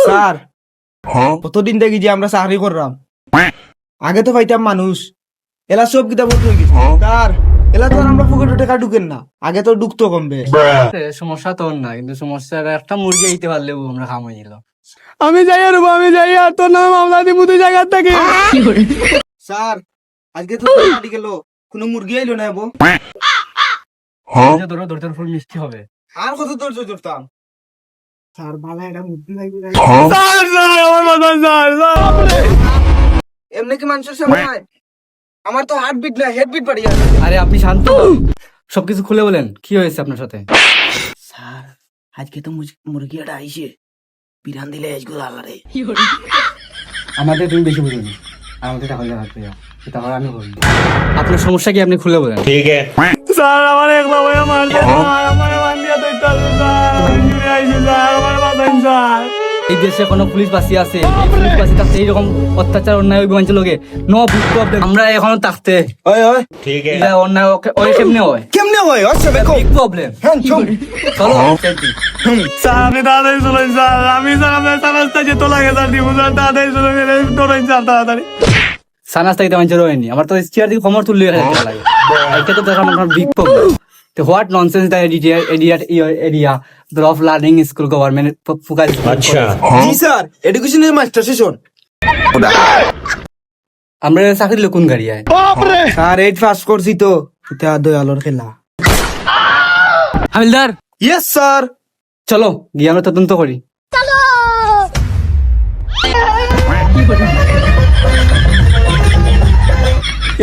Sir কতদিন দেখি যে আমরা চাকরি করলাম, আগে তো পাইতাম মানুষ, এলা সব কিতাব হয়ে গেছে স্যার। এলা তো আর আমরা পকেটে টাকা ঢুকেন না, আগে তো ঢুকতো কমবে। সমস্যা তোর না, কিন্তু সমস্যা একটা মুরগি আইতে পারলে আমরা খাম হয়ে গেল। আমি যাই আর আমি যাই আর তোর নাম মামলা দিব তুই জায়গা থেকে। স্যার আজকে তো পার্টি গেল, কোনো মুরগি আইলো না এবো। ধরো ধরতে ফুল মিষ্টি হবে। আর কত ধৈর্য ধরতাম স্যার, ভালো একটা মুরগি লাগবে। এমনি কি মানুষের সামনে হয়? আমার তো হার্ট বিট না, হেড বিট বাড়ি আছে। আরে আপনি শান্ত হন। সবকিছু খুলে বলেন, কি হয়েছে আপনার সাথে? স্যার আজকে তো মুরগিটা আইছে, বিরান দিলে আজকে আলারে। আমাদের তুমি বেশি বুঝুন, আমাদের টাকা লাগবে, সেটা হয় আমি বলি। আপনার সমস্যা কি আপনি খুলে বলেন। ठीक है। স্যার আমার একলা ভাই মারছে, আমার বান্দিয়া তো স্যার জুড়ে আইছে স্যার, আমার বাঁচাইন স্যার। এই দেশে কোনো পুলিশ বাসি আছে, এই পুলিশ বাসি থাকতে এইরকম অত্যাচার অন্যায় অভিমান লোকে নো বিগ প্রবলেম। আমরা এখনো থাকতে ওই ওই ठीक है। এটা অন্যায় ওই কেমনে হয়, কেমনে হয় আচ্ছা দেখো বিগ প্রবলেম। হ্যাঁ চল চলো স্যার, আপনি তাড়াতাড়ি চলেন স্যার, আমি স্যার আপনার সানাসটা যেত লাগে স্যার, দিব স্যার, তাড়াতাড়ি চলে গেলে ধরেন স্যার তাড়াতাড়ি। সানাস থেকে মানুষের হয়নি, আমার তো চেয়ার দিকে খবর তুললে রাখতে লাগে। এটা তো দেখা আমার বিগ প্রবলেম। তো what nonsense the area of learning school government focus. अच्छा। জি স্যার, এডুকেশনের মাস্টার সেশন। আমরা চাকরি লোক কোন গাড়ি আয়? স্যার 8 পাস করছি তো, এটা দয়ালোর খেলা। হামিলদার ইয়েস স্যার। চলো গিয়ে আমরা তদন্ত করি।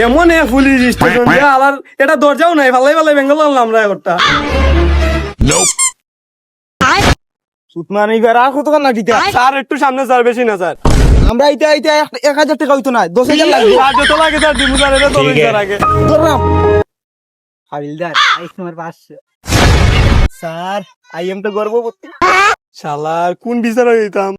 এমন এ পুলিশ স্টেশন যে আবার এটা দরজাও নাই, ভালাই ভালাই বেঙ্গল আনলাম আমরা একটা। সুতমানি বেড়া কত কান নাটিতা স্যার, একটু সামনে স্যার, বেশি না স্যার। আমরা এইটা এইটা 1000 টাকা হইতো না, 10,000 লাগবে। আর যত লাগে স্যার দিমু স্যার, এটা তো ঠিক স্যার আছে। আগে ধরলাম। হাবিলদার আইস তোমার 500 স্যার, আই এম তো গর্ববতী। শালার কোন বিচার হইতাম।